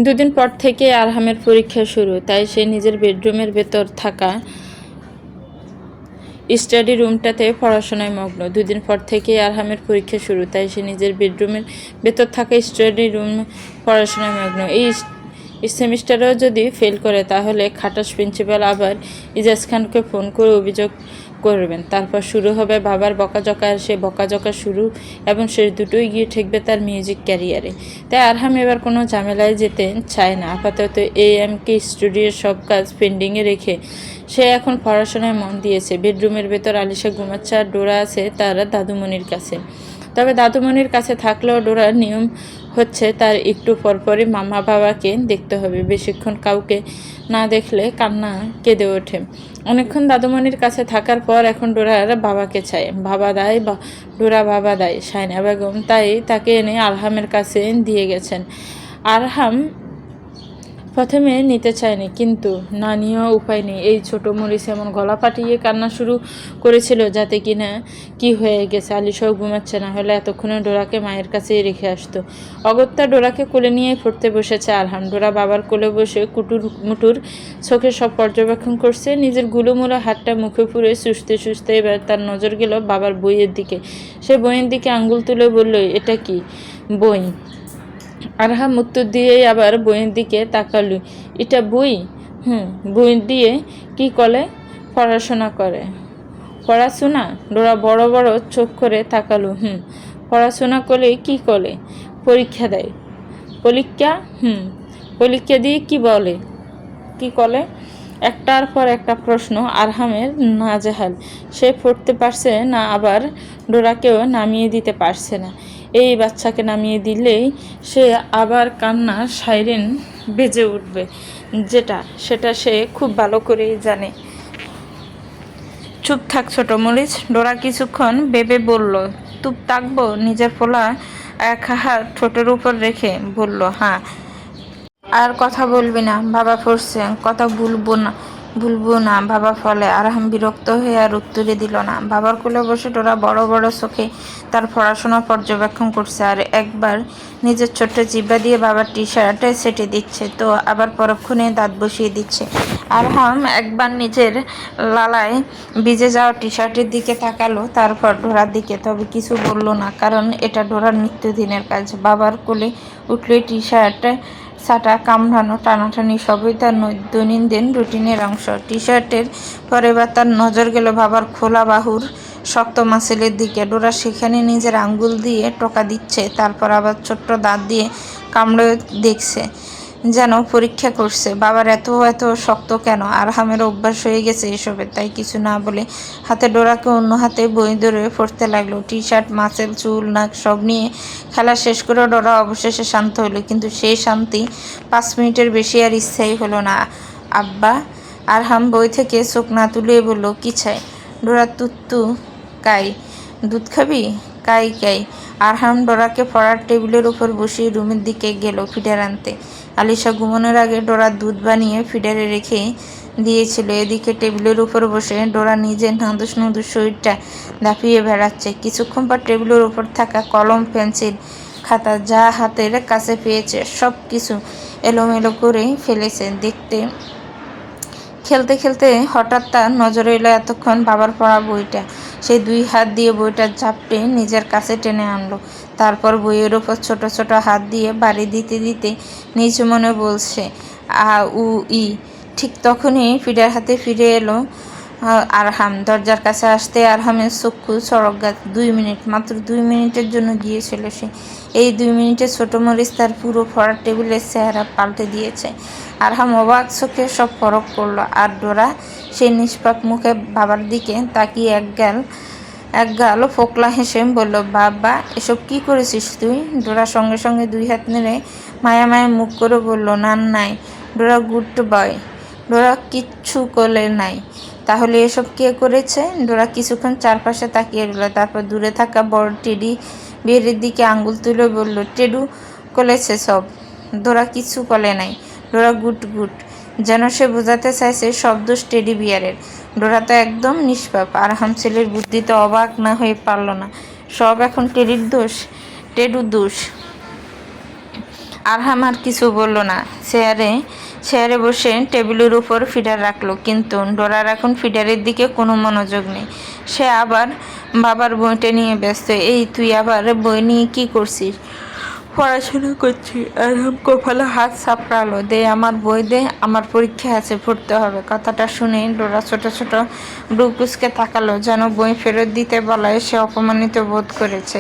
দুদিন পর থেকে আরহামের পরীক্ষা শুরু, তাই সে নিজের বেডরুমের ভেতর থাকা স্টাডি রুমটাতে পড়াশোনায় মগ্ন। দুদিন পর থেকে আরহামের পরীক্ষা শুরু, তাই সে নিজের বেডরুমের ভেতর থাকা স্টাডি রুম পড়াশোনায় মগ্ন। এই সেমিস্টারেও যদি ফেল করে তাহলে খাটাস প্রিন্সিপাল আবার ইজাজ খানকে ফোন করে অভিযোগ করবেন। তারপর শুরু হবে বাবার বকাঝকা, আর সে বকাঝকা শুরু এবং শেষ দুটোই গিয়ে ঠেকবে তার মিউজিক ক্যারিয়ারে। তাই আরহাম এবার কোনো ঝামেলায় যেতে চায় না। আপাতত AM-কে স্টুডিওর সব কাজ পেন্ডিংয়ে রেখে সে এখন পড়াশোনায় মন দিয়েছে। বেডরুমের ভেতর আলিশা ঘুমাচ্ছে আর ডোরা আছে তার দাদুমণির কাছে। তবে দাদুমণির কাছে থাকলেও ডোরার নিয়ম হচ্ছে তার একটু পরপরই মামা বাবাকে দেখতে হবে। বেশিক্ষণ কাউকে না দেখলে কান্না কেঁদে ওঠে। অনেকক্ষণ দাদুমণির কাছে থাকার পর এখন ডোরার বাবাকে চায়। ডোরা বাবা দেয়। শায়না বেগম তাই তাকে এনে আরহামের কাছে দিয়ে গেছেন। আরহাম প্রথমে নিতে চায়নি, কিন্তু না নিয়েও উপায় নেই। এই ছোট মরিচ এমন গলা ফাটিয়ে কান্না শুরু করেছিল যাতে কিনা কি হয়ে গেছে, আলিশাও ঘুমাচ্ছে না হলে এতক্ষণে ডোরাকে মায়ের কাছেই রেখে আসতো। অগত্যা ডোরাকে কোলে নিয়ে পড়তে বসেছে আরহাম। ডোরা বাবার কোলে বসে কুটুর মুটুর চোখে সব পর্যবেক্ষণ করছে। নিজের গুলোমুলো হাতটা মুখে পুরে সুস্থে সুস্থে এবার তার নজর গেল বাবার বইয়ের দিকে। সে বইয়ের দিকে আঙ্গুল তুলে বলল, এটা কি বই? আরহাম উত্তর দিয়েই আবার বইয়ের দিকে তাকালো। এটা বই? বই দিয়ে কি করে পড়াশোনা করে? পড়াশোনা? ডোরা বড় বড় চোখ করে তাকালো। পড়াশোনা করলে কি করে? পরীক্ষা দেয়। পরীক্ষা? পরীক্ষা দিয়ে কি বলে কি করে? একটার পর একটা প্রশ্ন। আরহামের নাজেহাল। সে পড়তে পারছে না, আবার ডোরাকেও নামিয়ে দিতে পারছে না। এই বাচ্চাকে নামিয়ে দিলেই সে আবার কান্নার সাইরেন বেজে উঠবে, সেটা সে খুব ভালো করেই জানে। চুপ থাক ছোট মরিচ, ডোরা কিছুক্ষণ ভেবে বলল। চুপ থাকবো? নিজের ফোলা এক হাত ঠোঁটের উপর রেখে বলল, হ্যাঁ। আর কথা বলবি না? বাবা পড়ছে। কথা ভুলবো না বাবা ফলে। আরহাম বিরক্ত হয়ে আর উত্তরে দিল না। বাবার কোলে বসে ডোরা বড় বড় চোখে তার পড়াশোনা পর্যবেক্ষণ করছে, আর একবার নিজের ছোট্ট জিহ্বা দিয়ে বাবার টি-শার্টে সেটে দিচ্ছে, তো আবার পরক্ষণে দাঁত বসিয়ে দিচ্ছে। আরহাম একবার নিজের লালায় ভিজে যাওয়া টি-শার্টের দিকে তাকালো, তারপর ডোরার দিকে। তবে কিছু বলল না, কারণ এটা ডোরার নিত্যদিনের কাজ। বাবার কোলে উঠলে টি-শার্টে ছাটা, কামড়ানো, টানাটানি সবই তার দৈনন্দিন রুটিনের অংশ। টি-শার্টের পরে এবার তার নজর গেল বাবার খোলা বাহুর শক্ত মাসেলের দিকে। ডোরা সেখানে নিজের আঙ্গুল দিয়ে টোকা দিচ্ছে, তারপর আবার ছোট্ট দাঁত দিয়ে কামড়ে দেখছে, যেন পরীক্ষা করছে বাবার এত শক্ত কেন। আরহামের অভ্যাস হয়ে গেছে এসবের, তাই কিছু না বলে হাতে ডোরাকে অন্য হাতে বই ধরে পড়তে লাগলো। টি-শার্ট, মাসেল, চুল, নাক সব নিয়ে খেলা শেষ করে ডোরা অবশেষে শান্ত হলো, কিন্তু সেই শান্তি 5 মিনিটের বেশি আর স্থায়ী হলো না। আব্বা? আরহাম বই থেকে চোখ না তুলে বলল, কি চাই? ডোরা তুত্তু কাই। দুধ খাবি? কাই। আরহাম ডোরাকে পড়ার টেবিলের উপর বসিয়ে রুমের দিকে গেল ফিডার আনতে। আলিশা ঘুমানোর আগে ডোরার দুধ বানিয়ে ফিডারে রেখে দিয়েছিল। এদিকে টেবিলের উপর বসে ডোরা নিজের নাদুস নাদুস শরীরটা দাপিয়ে বেড়াচ্ছে। কিছুক্ষণ পর টেবিলের উপর থাকা কলম, পেন্সিল, খাতা যা হাতের কাছে পেয়েছে সব কিছু এলোমেলো করে ফেলেছে। খেলতে খেলতে হঠাৎ তার নজরে এলো এতক্ষণ বাবার পড়া বইটা। সে 2 হাত দিয়ে বইটা ঝাপটে নিজের কাছে টেনে আনলো। তারপর বইয়ের ওপর ছোট ছোট হাত দিয়ে বাড়ি দিতে দিতে নিজ মনে বলছে, আ উ ই। ঠিক তখনই ফিডার হাতে ফিরে এলো আরহাম। দরজার কাছে আসতে আরহামের চক্ষু চড়কগাছ। 2 মিনিট, মাত্র 2 মিনিটের জন্য গিয়েছিল সে। এই 2 মিনিটে ছোট মরিচ তার পুরো পড়ার টেবিলের চেহারা পাল্টে দিয়েছে। আরহাম অবাক চোখে সব পরখ করলো, আর ডোরা সেই নিষ্পাপ মুখে বাবার দিকে তাকিয়ে একগাল ফোকলা হেসে বলল, বাবা এসব কি করেছিস তুই? ডোরা সঙ্গে সঙ্গে 2 হাত নেড়ে মায়া মুখ করে বলল, নাই। ডোরা গুড বয়। ডোরা কিচ্ছু কোলে নাই। তাহলে এসব কে করেছে? ডোরা কিছুক্ষণ চারপাশে তাকিয়ে রইল, তারপর দূরে থাকা বড় টেডি বিয়ের দিকে আঙ্গুল তুলে বলল, টেডু করেছে সব। ডোরা কিছু কোলে নাই। ডোরা গুড। যেন সে বোঝাতে চাইছে সব দোষ টেডি বিয়ারের। ডোরা তো একদম নিষ্পাপ। আরহাম ছেলের বুদ্ধিতে অবাক না হয়ে পারল না। সব এখন টেডুর দোষ। আরহাম আর কিছু বলল না। চেয়ারে বসে টেবিলের উপর ফিডার রাখলো, কিন্তু ডোরার এখন ফিডারের দিকে কোনো মনোযোগ নেই। সে আবার বাবার বইটা নিয়ে ব্যস্ত। এই তুই আবার বই নিয়ে কি করছিস? পড়াশোনা করছি। আরহাম কপালে হাত চাপড়ালো। দে আমার বই দে, আমার পরীক্ষা আছে, পড়তে হবে। কথাটা শুনে ডোরা ছোট ছোট ব্রুকুসকে তাকালো, যেন বই ফেরত দিতে বলায় সে অপমানিত বোধ করেছে।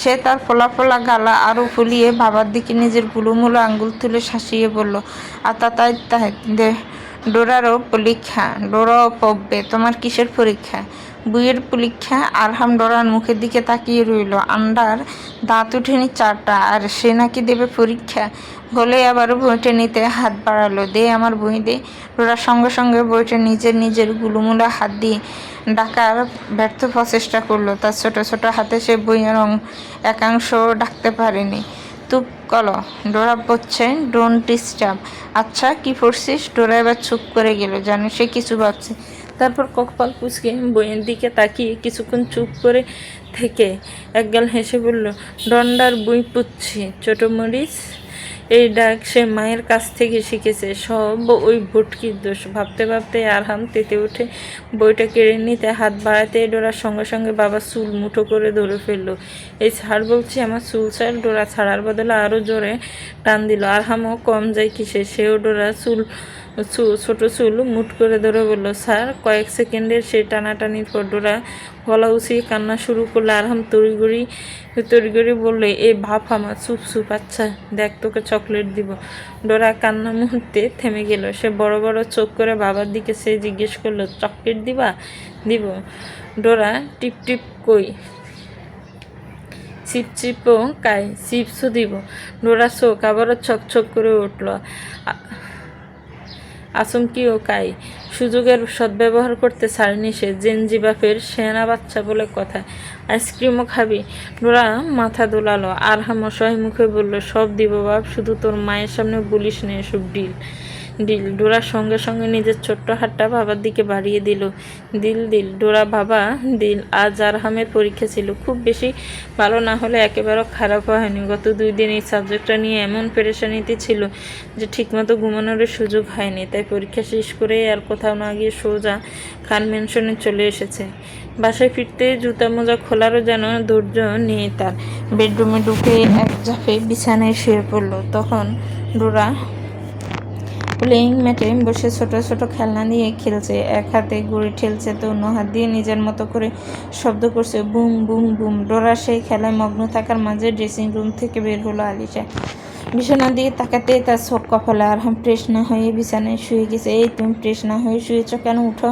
সে তার ফোলা ফোলা গালা আরও ফুলিয়ে বাবার দিকে নিজের গুলুমুলো আঙ্গুল তুলে শাসিয়ে বলল, তাই দে, ডোরারও পরীক্ষা, ডোরাও পড়বে। তোমার কিসের পরীক্ষা? বইয়ের পরীক্ষা। আরহাম ডোরার মুখের দিকে তাকিয়ে রইল। আন্ডার দাঁত উঠেনি 4টা, আর সে নাকি দেবে পরীক্ষা। বলে আবার বইটা নিতে হাত বাড়ালো। দে আমার বই দে। ডোরার সঙ্গে সঙ্গে বইটা নিজের গুলুমুলা হাত দিয়ে ডাকার ব্যর্থ প্রচেষ্টা করলো। তার ছোট ছোট হাতে সে বইয়ের একাংশ ডাকতে পারেনি। তুপ কল, ডোরা পড়ছে, ডোন্ট ডিস্টার্ব। আচ্ছা কি পড়ছিস? ডোরা এবার চুপ করে গেল, জানে সে কিছু ভাবছে। তারপর কপাল কুঁচকে বইয়ের দিকে তাকিয়ে কিছুক্ষণ চুপ করে থেকে একগাল হেসে বলল, ডন্ডার বই পড়ছি ছোট মরিচ। এই ডাক সে মায়ের কাছ থেকে শিখেছে। সব ওই ভুটকির দোষ। ভাবতে ভাবতে আরহাম তেতে উঠে বইটা কেড়ে নিতে হাত বাড়াতে ডোরার সঙ্গে সঙ্গে বাবা চুল মুঠো করে ধরে ফেললো। এই ছাড় বলছি, আমার চুল ছাড়। ডোরা ছাড়ার বদলে আরও জোরে টান দিল। আরহামও কম যায় কিসে, সেও ডোরা ছোট চুল মুঠ করে ধরে বলল, স্যার। কয়েক সেকেন্ডের সে টানাটানির পর ডোরা গলা উঁচিয়ে কান্না শুরু করলে। আরহাম তড়িগড়ি বললে, এ ভাব আমার, চুপ। আচ্ছা দেখ, তোকে চকলেট দিব। ডোরা কান্না মুহূর্তে থেমে গেল। সে বড় বড় চোখ করে বাবার দিকে সে জিজ্ঞেস করলো, চকলেট দিবা? দিব। ডোরা টিপ কই? চিপও কাই? চিপসও দিব। ডোরা চোখ আবারও ছক করে উঠল। আচমকিও কাই। সুযোগের সদ্ব্যবহার করতে ছাড়েনি সে। জেনজি বাপের সেনা বাচ্চা বলে কথা। আইসক্রিমও খাবি? ডোরা মাথা দোলালো। আরহাম অসহায় মুখে বলল, সব দিব বাপ, শুধু তোর মায়ের সামনে বলিস না এসব। ডিল। ডোরার সঙ্গে সঙ্গে নিজের ছোট্ট হাতটা বাবার দিকে বাড়িয়ে দিল। দিল। ডোরা বাবা দিল। আজ আরহামের পরীক্ষা ছিল। খুব বেশি ভালো না হলে একেবারে খারাপ হয়নি। গত 2 দিন এই সাবজেক্টটা নিয়ে এমন পেরেশানিতে ছিল যে ঠিকমতো ঘুমানোর সুযোগ হয়নি। তাই পরীক্ষা শেষ করে আর কোথাও না গিয়ে সোজা খান ম্যানশনে চলে এসেছে। বাসায় ফিরতে জুতা মোজা খোলারও যেন ধৈর্য নেই তার। বেডরুমে ঢুকে এক ঝাঁপে বিছানায় শুয়ে পড়ল। তখন ডোরা প্লেয়িং ম্যাটে বসে ছোট ছোট খেলনা দিয়ে খেলছে। এক হাতে ঘড়ি ঠেলছে, তো অন্য হাত দিয়ে নিজের মতো করে শব্দ করছে, বুম বুম বুম। ডোরা সেই খেলায় মগ্ন থাকার মাঝে ড্রেসিং রুম থেকে বের হলো আলিশা। বিছানার দিকে তাকাতে তার চোখ কপালে। আরহাম ফ্রেশ না হয়ে বিছানায় শুয়ে গেছে। এই তুমি ফ্রেশ না হয়ে শুয়েছ কেন? উঠো।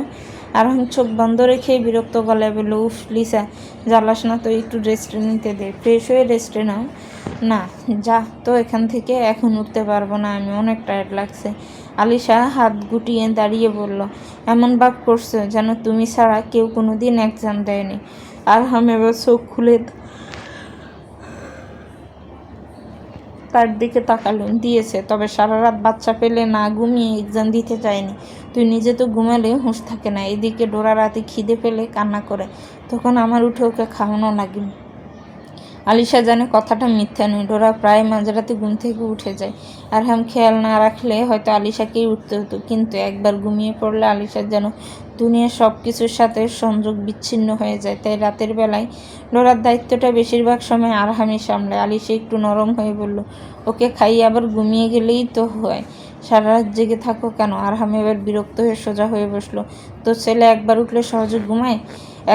আরহাম চোখ বন্ধ রেখে বিরক্ত গলায় বলল, উফ লিসা, জ্বালাস না তো, একটু রেস্ট নিতে দে। ফ্রেশ হয়ে রেস্টে নাও। না, যা তো এখান থেকে, এখন উঠতে পারবো না আমি, অনেক টায়ার্ড লাগছে। আলিশা হাত গুটিয়ে দাঁড়িয়ে বলল, এমন ভাব করছো যেন তুমি ছাড়া কেউ কোনোদিন এক্সাম দেয়নি। আরহাম এবার চোখ খুলে তার দিকে তাকালো। দিয়েছে, তবে সারা রাত বাচ্চা পেলে না ঘুমিয়ে এক্সাম দিতে চায়নি। তুই নিজে তো ঘুমালে হুঁশ থাকে না। এদিকে ডোরা রাতে খিদে পেলে কান্না করে, তখন আমার উঠে ওকে খাওয়ানো লাগে। আলিশা জানে কথাটা মিথ্যা নয়। ডোরা প্রায় মাঝরাতে ঘুম থেকে উঠে যায়। আরহাম খেয়াল না রাখলে হয়তো আলিশাকেই উঠতে হতো, কিন্তু একবার ঘুমিয়ে পড়লে আলিশার যেন দুনিয়ার সব কিছুর সাথে সংযোগ বিচ্ছিন্ন হয়ে যায়। তাই রাতের বেলায় ডোরার দায়িত্বটা বেশিরভাগ সময় আরহামই সামলায়। আলিশা একটু নরম হয়ে বলল, ওকে খাইয়ে আবার ঘুমিয়ে গেলেই তো হয়, সারা রাত জেগে থাকো কেন? আরহাম এবার বিরক্ত হয়ে সোজা হয়ে বসলো। তো ছেলে একবার উঠলে সহজে ঘুমায়?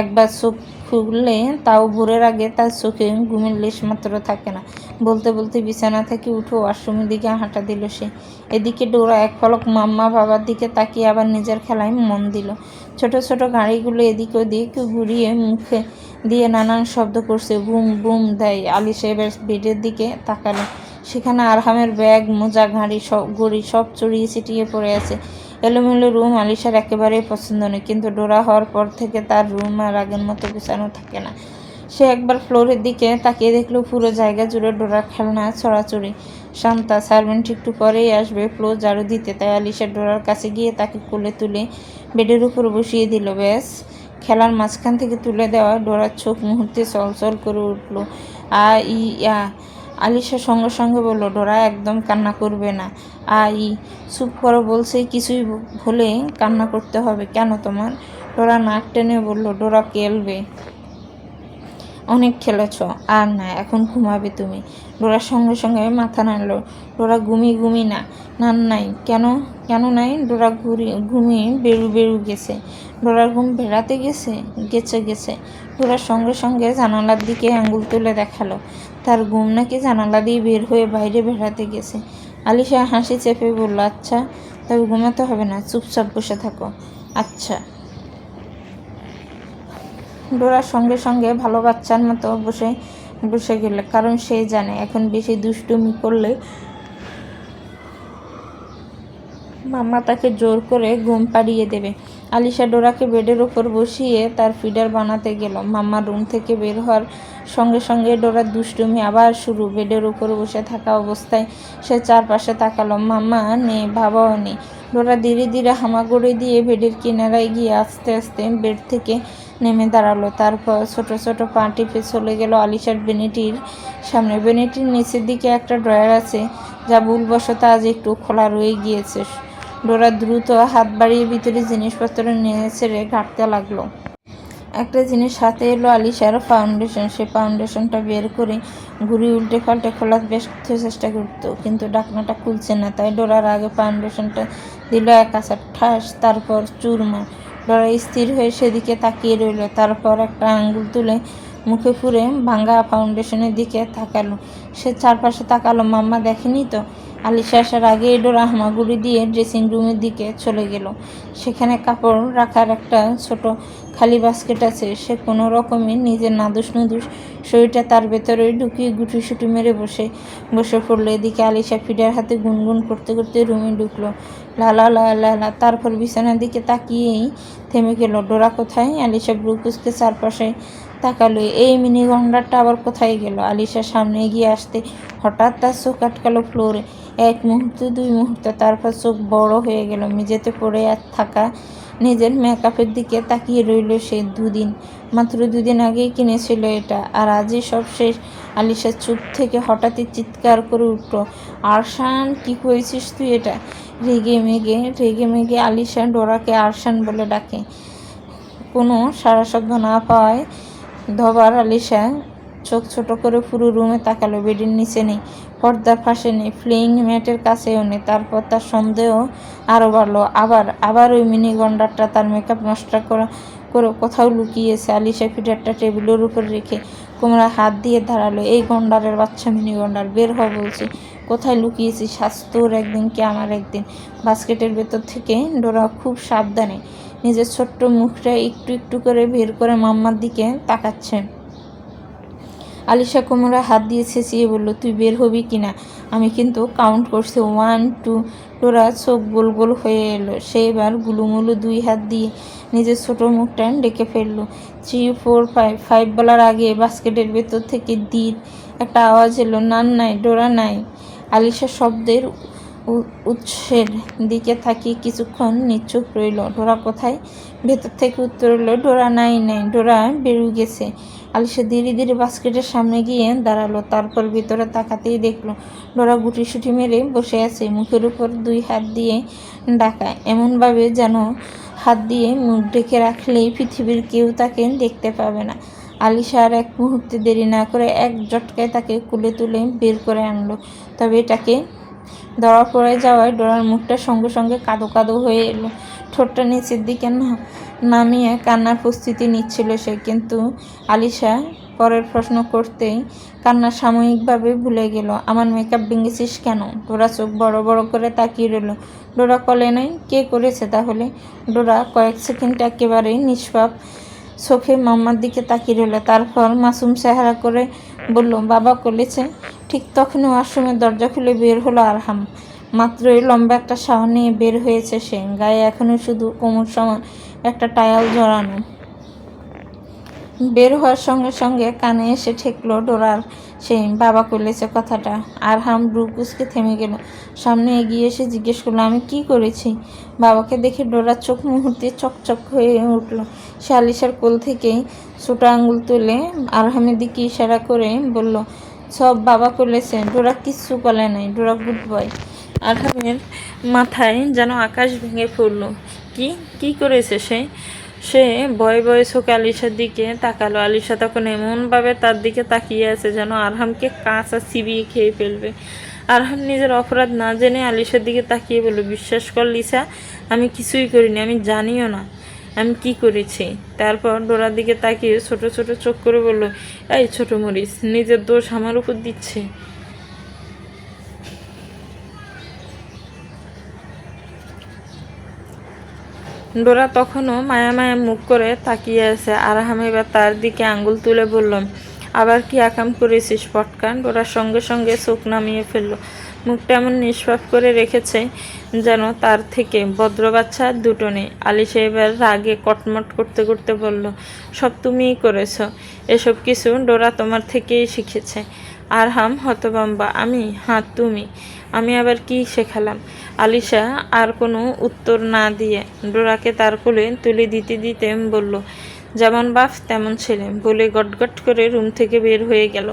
একবার চোখ খুললে তাও ভোরের আগে তার চোখে ঘুমের লেশ মাত্র থাকে না। বলতে বলতে বিছানা থেকে উঠে ওয়াশরুমের দিকে হাঁটা দিল সে। এদিকে ডোরা এক পলক মাম্মা বাবার দিকে তাকিয়ে আবার নিজের খেলায় মন দিল। ছোট ছোট গাড়িগুলো এদিক ওদিক ঘুরিয়ে মুখে দিয়ে নানান শব্দ করছে, বুম বুম দেয়। আলিশা এবার বেডের দিকে তাকালো। সেখানে আরহামের ব্যাগ, মোজা, ঘড়ি সব চড়িয়ে ছিটিয়ে পড়ে আছে। এলোমেলো রুম আলিশার একেবারেই পছন্দ নয়, কিন্তু ডোরা হওয়ার পর থেকে তার রুম আর আগের মতো গোছানো থাকে না। সে একবার ফ্লোরের দিকে তাকিয়ে দেখলো পুরো জায়গা জুড়ে ডোরার খেলনা ছড়াছড়ি। শান্তা, সার্ভেন্ট একটু পরেই আসবে ফ্লোর ঝাড়ু দিতে। তাই আলিশা ডোরার কাছে গিয়ে তাকে কোলে তুলে বেডের উপর বসিয়ে দিল। ব্যাস, খেলার মাঝখান থেকে তুলে দেওয়া ডোরার চোখ মুহূর্তে চলচল করে উঠল। আলিশা সঙ্গে সঙ্গে বলল, ডোরা একদম কান্না করবে না। চুপ করো বলছে, কিছুই হলে কান্না করতে হবে কেন তোমার? ডোরা নাক টেনে বলল, ডোরা খেলবে, অনেক খেলেছ, আর না, এখন ঘুমাবে তুমি। ডোরার সঙ্গে সঙ্গে মাথা নাড়ল। ডোরা ঘুমি না। নাই কেন? কেন নাই? ডোরা ঘুমিয়ে বেরু গেছে। ডোরার ঘুম বেড়াতে গেছে? গেছে। ডোরার সঙ্গে সঙ্গে জানালার দিকে আঙুল তুলে দেখালো। তার ঘুম নাকি জানালা দিয়ে বের হয়ে বাইরে বেড়াতে গেছে। আলিশা হাসি চেপে বলল, আচ্ছা, তবে ঘুমাতে হবে না, চুপচাপ বসে থাকো। আচ্ছা। ডোরার সঙ্গে সঙ্গে ভালো বাচ্চার মতো বসে গেল, কারণ সে জানে এখন বেশি দুষ্টুমি করলে মাম্মা তাকে জোর করে ঘুম পাড়িয়ে দেবে। আলিশা ডোরাকে বেডের ওপর বসিয়ে তার ফিডার বানাতে গেল। মাম্মা রুম থেকে বের হওয়ার সঙ্গে সঙ্গে ডোরার দুষ্টুমি আবার শুরু। বেডের উপর বসে থাকা অবস্থায় সে চারপাশে তাকালো। মাম্মা নেই, বাবাও নেই। ডোরা ধীরে ধীরে হামাগুড়ি দিয়ে বেডের কিনারায় গিয়ে আস্তে আস্তে বেড থেকে নেমে দাঁড়ালো। তারপর ছোট ছোট পা টিপে চলে গেল আলিশার বেনিটির সামনে। বেনিটির নিচের দিকে একটা ড্রয়ার আছে, যা ভুলবশত আজ একটু খোলা রয়ে গিয়েছে। ডোরা দ্রুত হাত বাড়িয়ে ভিতরে জিনিসপত্র নিয়ে ছেড়ে ঘাঁটতে লাগলো। একটা জিনিস হাতে এলো, আলিশার ফাউন্ডেশন। সে ফাউন্ডেশনটা বের করে ঘুরি উল্টে পাল্টে খোলার ব্যস্ত চেষ্টা করতো, কিন্তু ঢাকনাটা খুলছে না। তাই ডোরার আগে ফাউন্ডেশনটা দিল এক আছাড় ঠাস, তারপর চুরমার। ডোরা স্থির হয়ে সেদিকে তাকিয়ে রইল। তারপর একটা আঙ্গুল তুলে মুখে ফুরে ভাঙা ফাউন্ডেশনের দিকে তাকালো। সে চারপাশে তাকালো, মাম্মা দেখেনি তো? আলিশা আসার আগেই ডোরা হামাগুড়ি দিয়ে ড্রেসিং রুমের দিকে চলে গেল। সেখানে কাপড় রাখার একটা ছোট খালি বাস্কেট আছে। সে কোনো রকমে নিজের নাদুস নুদুস শরীরটা তার ভেতরে ঢুকিয়ে গুটিসুটি মেরে বসে পড়লো। এদিকে আলিশা ফিডার হাতে গুনগুন করতে করতে রুমে ঢুকলো। লা লা লা লা লা। তারপর বিছানার দিকে তাকিয়েই থেমে গেল। ডোরা কোথায়? আলিশা ব্রুকুসকে চারপাশে তাকালো। এই মিনি গন্ডারটা আবার কোথায় গেল? আলিশার সামনে এগিয়ে আসতে হঠাৎ তার চোখ আটকালো ফ্লোরে। এক মুহূর্তে, দুই মুহূর্তে, তারপর চোখ বড় হয়ে গেল। মেঝেতে পড়ে থাকা নিজের মেকআপের দিকে তাকিয়ে রইল সে। মাত্র দুদিন আগেই কিনেছিল এটা, আর আজই সব শেষ। আলিশা চুপ থেকে হঠাৎই চিৎকার করে উঠল, আরশান, কি করেছিস তুই এটা? রেগে মেগে আলিশা ডোরাকে আরশান বলে ডাকে। কোনো সারা শব্দ না পাওয়ায় ধবার আলিশা চোখ ছোট করে পুরো রুমে তাকালো। বেডের নিচে নেই, পর্দার পাশে নেই, ফ্লিং ম্যাটের কাছেও নেই। তারপর তার সন্দেহ আরও বাড়লো। আবার ওই মিনি গন্ডারটা তার মেকআপ নষ্ট করে কোথাও লুকিয়েছে। আলিশা ফিডারটা টেবিলের উপর রেখে কোমরায় হাত দিয়ে দাঁড়ালো। এই গন্ডারের বাচ্চা, মিনি গন্ডার, বের হ বলছি। কোথায় লুকিয়েছিস? আজ তোর একদিন কি আমার একদিন। বাস্কেটের ভেতর থেকে ডোরা খুব সাবধানে নিজের ছোট্ট মুখটা একটু একটু করে বের করে মাম্মার দিকে তাকাচ্ছে। আলিশা কোমরে হাত দিয়ে চেঁচিয়ে বলল, তুই বের হবি কি না? আমি কিন্তু কাউন্ট করছি, 1 2। ডোরা চোখ গোল গোল হয়ে এলো। সে এবার গুলুমুলু 2 হাত দিয়ে নিজের ছোট মুখটা ডেকে ফেললো। 3 4 5। 5 বলার আগে বাস্কেটের ভেতর থেকে ধীর একটা আওয়াজ এলো, নাই, ডোরা নাই। আলিশা শব্দের উৎসের দিকে তাকিয়ে কিছুক্ষণ নিশ্চুপ রইল। ডোরা কোথায়? ভেতর থেকে উত্তর এলো, ডোরা নাই, ডোরা বেরিয়ে গেছে। আলিশা ধীরে ধীরে বাস্কেটের সামনে গিয়ে দাঁড়ালো। তারপর ভিতরে তাকাতেই দেখলো ডোরা গুটিসুটি মেরে বসে আছে, মুখের উপর 2 হাত দিয়ে ঢাকা, এমনভাবে যেন হাত দিয়ে মুখ ঢেকে রাখলেই পৃথিবীর কেউ তাকে দেখতে পাবে না। আলিশা আর এক মুহূর্তে দেরি না করে এক ঝটকায় তাকে কুলে তুলে বের করে আনলো। তবে এটাকে ধরা পড়ে যাওয়ায় ডোরার মুখটা সঙ্গে সঙ্গে কাদো কাদো হয়ে এলো। ঠোঁটটা নিচের দিকে নামিয়ে কান্নার প্রস্তুতি নিচ্ছিল সে, কিন্তু আলিশা পরের প্রশ্ন করতেই কান্না সাময়িকভাবে ভুলে গেল। আমার মেকআপ ভেঙেছিস কেন? ডোরা চোখ বড় বড় করে তাকিয়ে রইল। ডোরা কলে নাই? কে করেছে তাহলে? ডোরা কয়েক সেকেন্ড একেবারে নিষ্পাপ চোখে মাম্মার দিকে তাকিয়ে রইল। তারপর মাসুম চেহারা করে বলল, বাবা করেছে। ঠিক তখনই ওয়াশরুমের দরজা খুলে বের হলো আরহাম। মাত্রই লম্বা একটা শাওয়ার নিয়ে বের হয়েছে সে। গায়ে এখনো শুধু কোমর সমান একটা টায়াল জড়ানো। বের হওয়ার সঙ্গে সঙ্গে কানে এসে ঠেকলো ডোরার সেই বাবা করেছে কথাটা। আরহাম ব্রুকুসকে থেমে গেল। সামনে এগিয়ে এসে জিজ্ঞেস করলো, আমি কি করেছি? বাবাকে দেখে ডোরার চোখ মুহূর্তে চকচক হয়ে উঠল। সে আলিশার কোল থেকেই ছোটো আঙুল তুলে আরহামের দিকে ইশারা করে বলল, সব বাবা করেছে, ডোরা কিচ্ছু করে নাই, ডোরা গুড বয়। আরহামের মাথায় যেন আকাশ ভেঙে পড়লো। কি কি করেছে সে? সে ভয়ে ভয়ে চোখে আলিশার দিকে তাকালো। আলিশা তখন এমনভাবে তার দিকে তাকিয়ে আছে যেন আরহামকে কাঁচা চিবিয়ে খেয়ে ফেলবে। আরহাম নিজের অপরাধ না জেনে আলিশার দিকে তাকিয়ে বলল, বিশ্বাস কর লিসা, আমি কিছুই করিনি, আমি জানিও না আমি কি করেছি। তারপর ডোরার দিকে তাকিয়ে ছোট ছোট চোখ করে বলল, এই ছোট মরিচ, নিজের দোষ আমার উপর দিচ্ছে। ডোরা তখনও মায়া মায়া মুখ করে তাকিয়ে আছে। আরহাম এবার তার দিকে আঙ্গুল তুলে বলল, আবার কি আকাম করেছিস পটকান? ডোরার সঙ্গে সঙ্গে চোখ নামিয়ে ফেলল। মুখটা এমন নিষ্পাপ করে রেখেছে যেন তার থেকে ভদ্র বাচ্চা দুটো নেই। আলিশা এবার রাগে কটমট করতে করতে বলল, সব তুমিই করেছ, এসব কিছু ডোরা তোমার থেকেই শিখেছে। আরহাম হতভম্বা, আমি? হ্যাঁ তুমি। আমি আবার কি শেখালাম? আলিশা আর কোনো উত্তর না দিয়ে ডোরাকে তার কোলে তুলে দিতে দিতে বলল, যেমন বাপ তেমন ছেলে, বলে গটগট করে রুম থেকে বের হয়ে গেল।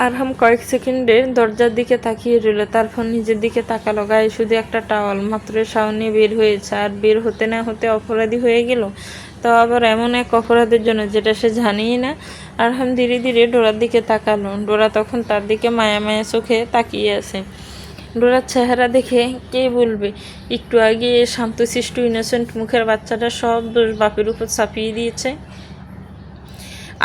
আরহাম কয়েক সেকেন্ডের দরজার দিকে তাকিয়ে রইল, তারপর নিজের দিকে তাকালো। গায়ে শুধু একটা টাওয়াল, মাত্র শাওয়ার নিয়ে বের হয়েছে, আর বের হতে না হতে অপরাধী হয়ে গেল। তাও আবার এমন এক অপরাধের জন্য যেটা সে জানেই না। আরহাম ধীরে ধীরে ডোরার দিকে তাকালো। ডোরা তখন তার দিকে মায়া মায়া চোখে তাকিয়ে আছে। ডোরার চেহারা দেখে কে বলবে, একটু আগে শান্তশিষ্ট ইনোসেন্ট মুখের বাচ্চাটা সব দোষ বাপের উপর চাপিয়ে দিয়েছে।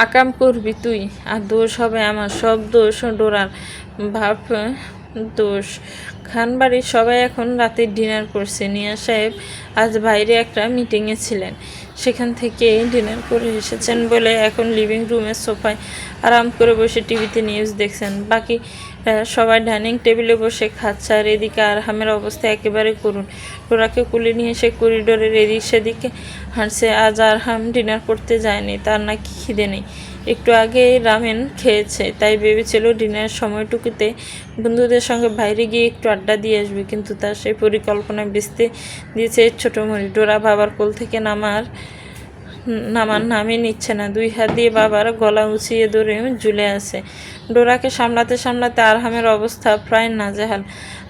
আকাম করবি তুই, আর দোষ হবে আমার। সব দোষ ডোরার, বাপ দোষ। খানবাড়ির সবাই এখন রাতের ডিনার করছে। নিয়া সাহেব আজ বাইরে একটা মিটিংয়ে ছিলেন, সেখান থেকে ডিনার করে এসেছেন বলে এখন লিভিং রুমের সোফায় আরাম করে বসে টিভিতে নিউজ দেখছেন। বাকি সবাই ডাইনিং টেবিলে বসে খাচ্ছে। আর এদিকে আরহামের অবস্থা একেবারে করুণ। ডোরাকে কুলে নিয়ে এসে করিডোরের এদিক সেদিকে হাঁটছে। আজ আরহাম ডিনার করতে যায়নি, তার নাকি খিদে নেই। একটু আগে রামেন খেয়েছে, তাই ভেবেছিল ডিনারের সময়টুকুতে বন্ধুদের সঙ্গে বাইরে গিয়ে একটু আড্ডা দিয়ে আসবে, কিন্তু তার সেই পরিকল্পনা ভেস্তে দিয়েছে ছোট মরি। ডোরা বাবার কোল থেকে নামার নামই নিচ্ছে না, দুই হাত দিয়ে বাবার গলা উঁচিয়ে ধরে ঝুলে আছে। ডোরাকে সামলাতে সামলাতে আরহামের অবস্থা প্রায় নাজেহাল।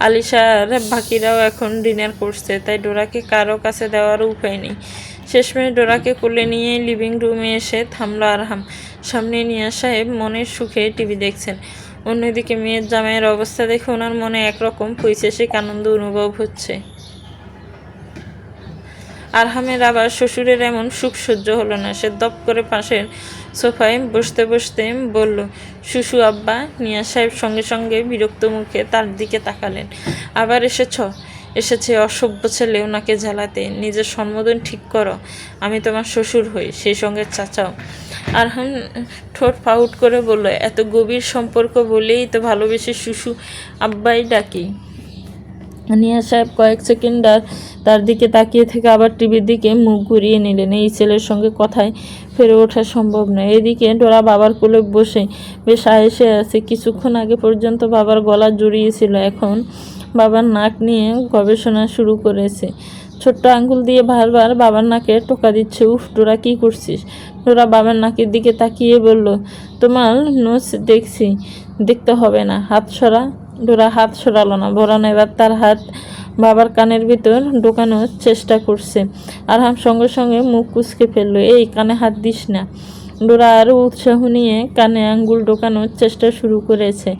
আলিশা আর বাকিরাও এখন ডিনার করছে, তাই ডোরাকে কারো কাছে দেওয়ার উপায় নেই। শেষমেশ ডোরাকে কোলে নিয়ে লিভিং রুমে এসে থামলো আরহাম। সামনে নিয়া সাহেব মনের সুখে টিভি দেখছেন। অন্যদিকে মেয়ের জামাইয়ের অবস্থা দেখে ওনার মনে একরকম পৈশাচিক আনন্দ অনুভব হচ্ছে। আরহামের আবার শ্বশুরের এমন সুখ সহ্য হলো না। সে দপ করে পাশের সোফায় বসতে বসতে বলল, শুশু আব্বা। নিয়া সাহেব সঙ্গে সঙ্গে বিরক্ত মুখে তার দিকে তাকালেন। আবার এসেছে অসভ্য ছেলে ওনাকে জ্বালাতে। নিজের সম্বোধন ঠিক করো, আমি তোমার শ্বশুর হই, সেই সঙ্গে চাচাও। আরহাম ঠোঁট ফাউট করে বলল, এত গভীর সম্পর্ক বলেই তো ভালোবেসে শুশু আব্বাই ডাকি। নিয়া সাহেব কয়েক সেকেন্ড তার দিকে তাকিয়ে থেকে আবার টিভির দিকে মুখ ঘুরিয়ে নিলেন। এই ছেলের সঙ্গে কথায় ফেরে ওঠা সম্ভব নয়। এদিকে ডোরা বাবার কোলে বসে বেশ আয়েসে আছে। কিছুক্ষণ আগে পর্যন্ত বাবার গলা জড়িয়েছিল, এখন বাবার নাক নিয়ে গবেষণা শুরু করেছে। ছোট্ট আঙ্গুল দিয়ে বারবার বাবার নাকে টোকা দিচ্ছে। উফ, ডোরা কী করছিস? ডোরা বাবার নাকের দিকে তাকিয়ে বলল, তোমার নোজ দেখতে হবে না, হাত সরা। ডোরা হাত সরালো না, বরং এবার তার হাত বাবার কানের ভিতর ঢোকানোর চেষ্টা করছে। আরহাম সঙ্গে সঙ্গে মুখ কুঁচকে ফেলল, এই কানে হাত দিস না। ডোরা আরও উৎসাহ নিয়ে কানে আঙ্গুল ঢোকানোর চেষ্টা শুরু করেছে।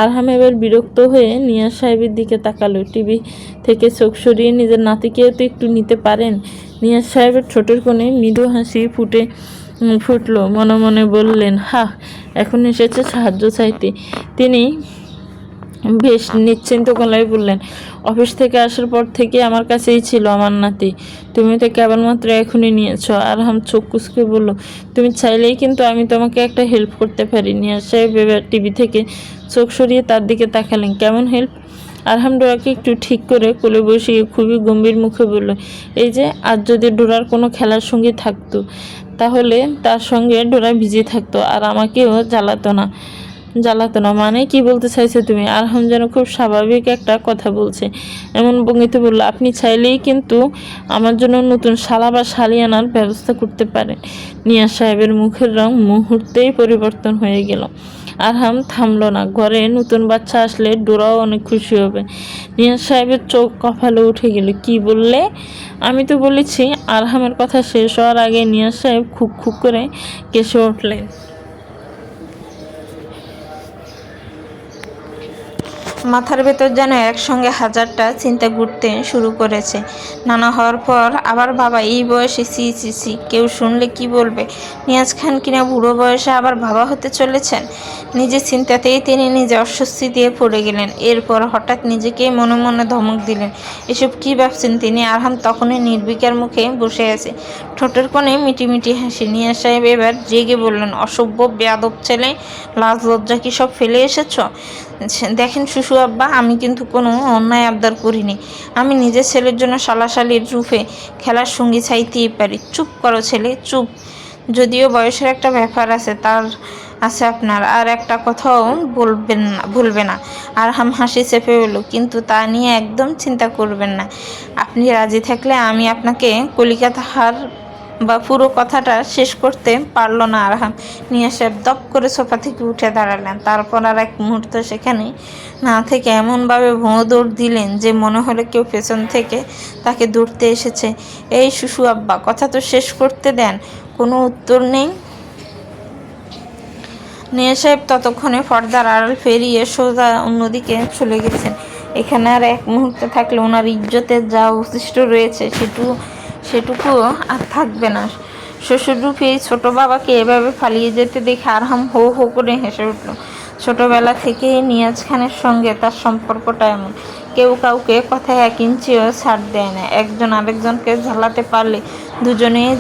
আরহাম এবার বিরক্ত হয়ে নিয়া সাহেবের দিকে তাকালো। টিভি থেকে চোখ সরিয়ে নিজের নাতিকেও তো একটু নিতে পারেন। নিয়া সাহেবের ঠোঁটের কোণে মৃদু হাসি ফুটলো। মনে মনে বললেন, হা, এখন এসেছে সাহায্য চাইতে। তিনি বেশ নিশ্চিন্ত গলায় বললেন, অফিস থেকে আসার পর থেকে আমার কাছেই ছিল আমার নাতি, তুমি তো কেবলমাত্র এখনই নিয়েছ। আরহাম চোখ কুচকে বলল, তুমি চাইলেই কিন্তু আমি তোমাকে একটা হেল্প করতে পারি। নিয়া সাহেব এবার টিভি থেকে চোখ সরিয়ে তার দিকে তাকালেন। কেমন হেল্প? আরহাম ডোরাকে একটু ঠিক করে কোলে বসিয়ে খুবই গম্ভীর মুখে বলল, এই যে আজ যদি ডোরার কোনো খেলার সঙ্গী থাকতো, তাহলে তার সঙ্গে ডোরা ভিজে থাকতো আর আমাকেও জ্বালাতো না। জ্বালাতো না। মানে কি বলতে চাইছো তুমি? আরহাম যেন খুব স্বাভাবিক একটা কথা বলছে এমন ভঙ্গিতে বলল, আপনি চাইলেই কিন্তু আমার জন্য নতুন শালা বা শালি আনার ব্যবস্থা করতে পারেন। নিয়াজ সাহেবের মুখের রং মুহূর্তেই পরিবর্তন হয়ে গেল। আরহাম থামলো না। ঘরে নতুন বাচ্চা আসলে ডোরাও অনেক খুশি হবে। নিয়াজ সাহেবের চোখ কপালে উঠে গেল। কি বললে? আমি তো বলেছি। আরহামের কথা শেষ হওয়ার আগে নিয়াজ সাহেব খুক খুক করে কেসে উঠলেন। মাথার ভেতর যেন একসঙ্গে হাজারটা চিন্তা ঘুরতে শুরু করেছে। নানা হওয়ার পর আবার বাবা এই বয়সে, সি সি সি, কেউ শুনলে কি বলবে? নিয়াজ খান কিনা বুড়ো বয়সে আবার বাবা হতে চলেছেন। নিজের চিন্তাতেই তিনি নিজে অস্বস্তি দিয়ে পড়ে গেলেন। এরপর হঠাৎ নিজেকেই মনে মনে ধমক দিলেন। এসব কি ভাবছেন তিনি? আরহাম তখনই নির্বিকার মুখে বসে আছে, ঠোঁটের কোণে মিটিমিটি হাসি। নিয়াজ সাহেব এবার জেগে বললেন, অসভ্য বেয়াদব ছেলে, লাজ লজ্জা কি সব ফেলে এসেছ? দেখেন শুশু আব্বা, আমি কিন্তু কোনো অন্যায় আবদার করিনি। আমি নিজের ছেলের জন্য শালাশালির রূপে খেলার সঙ্গী চাইতেই পারি। চুপ করো ছেলে, চুপ। যদিও বয়সের একটা ব্যাপার আছে, তার আছে আপনার, আর একটা কথাও ভুলবে না। আরহাম হাসি চেপে বলল, কিন্তু তা নিয়ে একদম চিন্তা করবেন না। আপনি রাজি থাকলে আমি আপনাকে কলিকাতা হার বা পুরো কথাটা শেষ করতে পারল না আরহাম। নিয়াজ সাহেব দপ করে সোফা থেকে উঠে দাঁড়ালেন। তারপর আর এক মুহূর্ত সেখানে না থেকে এমনভাবে ভোঁ দৌড় দিলেন যে মনে হলো কেউ পেছন থেকে তাকে ধরতে এসেছে। এই শুশু আব্বা, কথা তো শেষ করতে দেন। কোনো উত্তর নেই। নিয়াজ সাহেব ততক্ষণে পর্দার আড়াল পেরিয়ে সোজা অন্যদিকে চলে গেছেন। এখানে আর এক মুহূর্তে থাকলে ওনার ইজ্জতের যা অবশিষ্ট রয়েছে সেটুকুও আর থাকবে না। শ্বশুররূপী এই ছোটো বাবাকে এভাবে পালিয়ে যেতে দেখে আরহাম হো হো করে হেসে উঠল। ছোটবেলা থেকেই নিয়াজ খানের সঙ্গে তার সম্পর্কটা এমন, কেউ কাউকে কথায় এক ইঞ্চিও ছাড় দেয় না। একজন আরেকজনকে ঝালাতে পারলে দুজনেই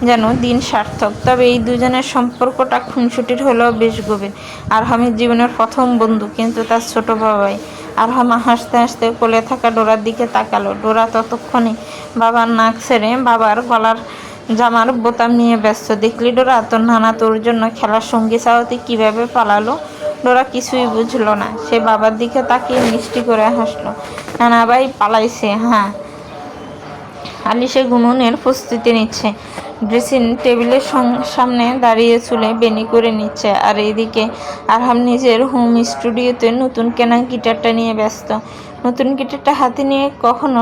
যেন দিন সার্থক। তবে এই দুজনের সম্পর্কটা খুনসুটির হলেও বেশ গভীর। আরহামের জীবনের প্রথম বন্ধু কিন্তু তার ছোট বাবাই। আরহাম হাসতে হাসতে কোলে থাকা ডোরার দিকে তাকালো। ডোরা ততক্ষণে বাবার নাক ছেড়ে বাবার গলার জামার বোতাম নিয়ে ব্যস্ত। দেখলি ডোরা, তোর নানা তোর জন্য খেলার সঙ্গী চাওয়াতে কীভাবে পালালো? ডোরা কিছুই বুঝলো না। সে বাবার দিকে তাকিয়ে মিষ্টি করে হাসলো। নানা ভাই পালাইছে? হ্যাঁ। আলিশা গুনুনের প্রস্তুতি নিচ্ছে, ড্রেসিং টেবিলের সামনে দাঁড়িয়ে চুলে বেনি করে নিচ্ছে। আর এদিকে আরহাম নিজের হোম স্টুডিওতে নতুন কেনা গিটারটা নিয়ে ব্যস্ত। নতুন গিটারটা হাতে নিয়ে কখনো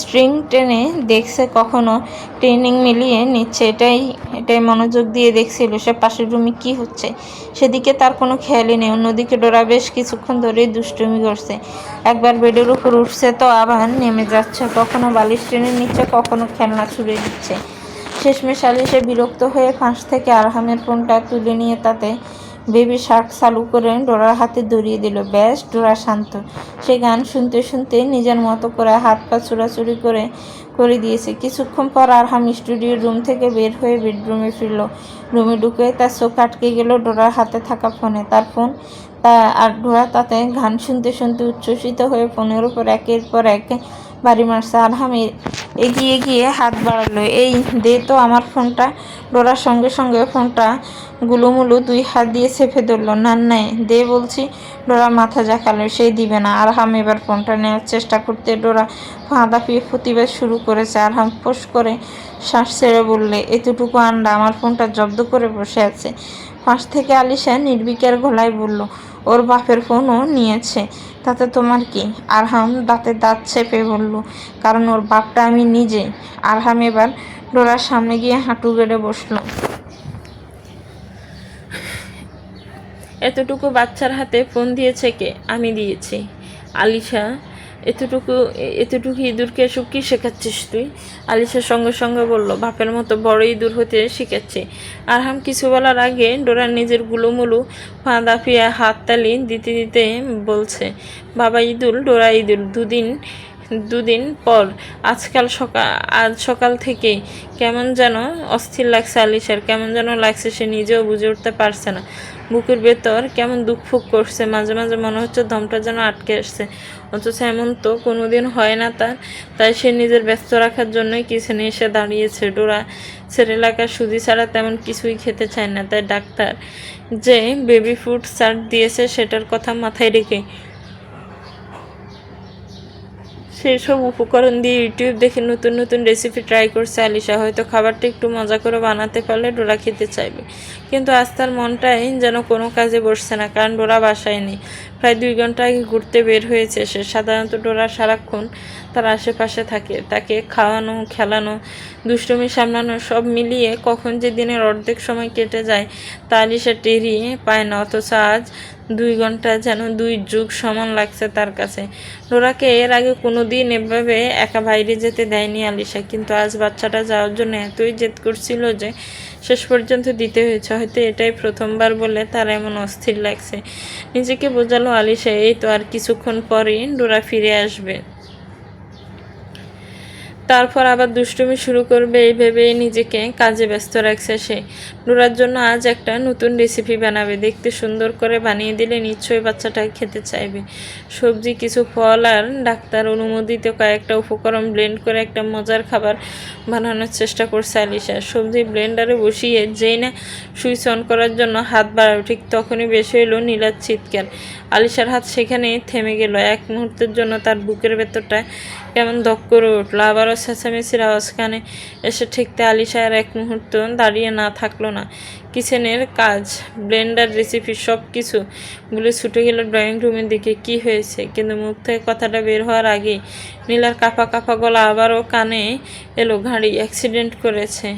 স্ট্রিং টেনে দেখছে, কখনো ট্রেনিং মিলিয়ে নিচ্ছে। এটাই মনোযোগ দিয়ে দেখছিল সে পাশের রুমে কী হচ্ছে, সেদিকে তার কোনো খেয়ালই নেই। অন্যদিকে ডোরা বেশ কিছুক্ষণ ধরেই দুষ্টুমি করছে। একবার বেডের উপর উঠছে তো আবার নেমে যাচ্ছে, কখনো বালিশ টেনে নিচ্ছে, কখনো খেলনা ছুড়ে দিচ্ছে। শেষমেশ আলিশা বিরক্ত হয়ে ফাঁস থেকে আরহামের ফোনটা তুলে নিয়ে তাতে বেবি শার্ক চালু করে ডোরার হাতে ধরিয়ে দিল। ব্যাস, ডোরা শান্ত। সে গান শুনতে শুনতে নিজের মতো করে হাত পা চুরাচুরি করে দিয়েছে। কিছুক্ষণ পর আরহাম স্টুডিওর রুম থেকে বের হয়ে বেডরুমে ফিরল। রুমে ঢুকে তার চোখ আটকে গেল ডোরার হাতে থাকা ফোনে। তার ফোন আর ডোরা তাতে গান শুনতে শুনতে উচ্ছ্বসিত হয়ে ফোনের উপর একের পর এক বাড়ি মারছে। আরহাম এগিয়ে গিয়ে হাত বাড়ালো, এই দে তো আমার ফোনটা। ডোরার সঙ্গে সঙ্গে ফোনটা গুলুমুলু দুই হাত দিয়ে চেপে ধরল। না নাই, দে বলছি। ডোরা মাথা জাকালো, সেই দিবে না। আরহাম এবার ফোনটা নেওয়ার চেষ্টা করতে ডোরা পা দাপিয়ে প্রতিবাদ শুরু করেছে। আরহাম ফোঁস করে শ্বাস ছেড়ে বললে, এতটুকু আন্ডা আমার ফোনটা জব্দ করে বসে আছে। পাশ থেকে আলিশা নির্বিকার গলায় বলল, ওর বাপের ফোনও নিয়েছে, তাতে তোমার কি? আরহাম দাঁতে দাঁত চেপে বলল, কারণ ওর বাপটা আমি নিজে। আরহাম এবার ডোরার সামনে গিয়ে হাঁটু গেড়ে বসল। এতটুকু বাচ্চার হাতে ফোন দিয়েছে কে? আমি দিয়েছি। আলিশা, এতটুকু ইঁদুরকে এসব কী শেখাচ্ছিস তুই? আলিশার সঙ্গে সঙ্গে বলল, বাপের মতো বড় ইঁদুর হতে শিখাচ্ছি। আরহাম কিছু বলার আগে ডোরা নিজের গুলোমুলু পা দাপিয়ে হাত তালি দিতে দিতে বলছে, বাবা ইঁদুর, ডোরা ইঁদুর। দুদিন পর আজ সকাল থেকেই কেমন যেন অস্থির লাগছে আলিশার। কেমন যেন লাগছে সে নিজেও বুঝে উঠতে পারছে না। বুকের ভেতর কেমন দুঃখফুক করছে, মাঝে মাঝে মনে হচ্ছে দমটা যেন আটকে আসছে। অথচ এমন তো কোনোদিন হয় না তার। তাই সে নিজের ব্যস্ত রাখার জন্যই কিচেনে এসে দাঁড়িয়েছে। ডোরা সেরেলাক আর সুজি ছাড়া তেমন কিছুই খেতে চায় না। তাই ডাক্তার যে বেবি ফুড চার্ট দিয়েছে সেটার কথা মাথায় রেখে সেই সব উপকরণ দিয়ে ইউটিউব দেখে নতুন নতুন রেসিপি ট্রাই করছে আলিশা। হয়তো খাবারটা একটু মজা করে বানাতে পারলে ডোরা খেতে চাইবে, কিন্তু আজ তার মনটাই যেন কোনো কাজে বসছে না, কারণ ডোরা বাসায় নেই। প্রায় 2 ঘন্টা আগে ঘুরতে বের হয়েছে সে। সাধারণত ডোরা সারাক্ষণ তার আশেপাশে থাকে, তাকে খাওয়ানো, খেলানো, দুষ্টুমি সামলানো সব মিলিয়ে কখন যে দিনের অর্ধেক সময় কেটে যায় তা আলিশা টেরই পায় না। অথচ আজ 2 ঘন্টা যেন 2 যুগ সমান লাগছে তার কাছে। ডোরাকে এর আগে কোনো দিন এভাবে একা বাইরে যেতে দেয়নি আলিশা, কিন্তু আজ বাচ্চাটা যাওয়ার জন্য এতই জেদ করছিল যে শেষ পর্যন্ত দিতে হয়েছে। হয়তো এটাই প্রথমবার বলে তার এমন অস্থির লাগছে। নিজেকে বোঝালো আলিশা, এই তো আর কিছুক্ষণ পরেই ডোরা ফিরে আসবে, তারপর আবার দুষ্টুমি শুরু করবে। এই ভেবেই নিজেকে কাজে ব্যস্ত রাখছে সে। ডোরার জন্য আজ একটা নতুন রেসিপি বানাবে, দেখতে সুন্দর করে বানিয়ে দিলে নিশ্চয়ই বাচ্চাটা খেতে চাইবে। সবজি, কিছু ফল আর ডাক্তার অনুমোদিত কয়েকটা উপকরণ ব্লেন্ড করে একটা মজার খাবার বানানোর চেষ্টা করছে আলিশা। সবজি ব্লেন্ডারে বসিয়ে যেই না সুইচ অন করার জন্য হাত বাড়াবে, ঠিক তখনই বেশি এলো নীলার চিৎকার। আলিশার হাত সেখানেই থেমে গেল। এক মুহূর্তের জন্য তার বুকের ভেতরটা কেমন ধক করে উঠল। আবারও চেঁচামেচির আওয়াজ কানে এসে ঠেকতে আলিশা আর এক মুহূর্ত দাঁড়িয়ে না থাকলো না। কিচেনের কাজ, ব্লেন্ডার, রেসিপি সব কিছু ভুলে ছুটে গেল ড্রয়িং রুমের দিকে। কি হয়েছে? কিন্তু মুখ থেকে কথাটা বের হওয়ার আগেই নীলার কাঁপা কাঁপা গলা আবারও কানে এলো, গাড়ি অ্যাক্সিডেন্ট করেছে।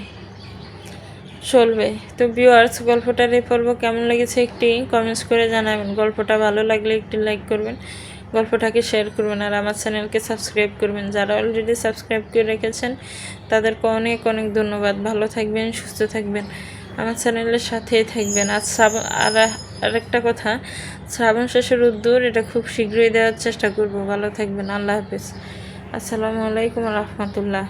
চলবে তো ভিউয়ার্স, গল্পটার এই পর্ব কেমন লেগেছে একটি কমেন্টস করে জানাবেন। গল্পটা ভালো লাগলে একটি লাইক করবেন, গল্পটাকে শেয়ার করবেন, আর আমার চ্যানেলকে সাবস্ক্রাইব করবেন। যারা অলরেডি সাবস্ক্রাইব করে রেখেছেন তাদেরকে অনেক অনেক ধন্যবাদ। ভালো থাকবেন, সুস্থ থাকবেন, আমার চ্যানেলের সাথেই থাকবেন। আর একটা কথা, শ্রাবণ শেষের উদ্যোর এটা খুব শীঘ্রই দেওয়ার চেষ্টা করব। ভালো থাকবেন, আল্লাহ হাফেজ, আসসালামু আলাইকুম রহমতুল্লাহ।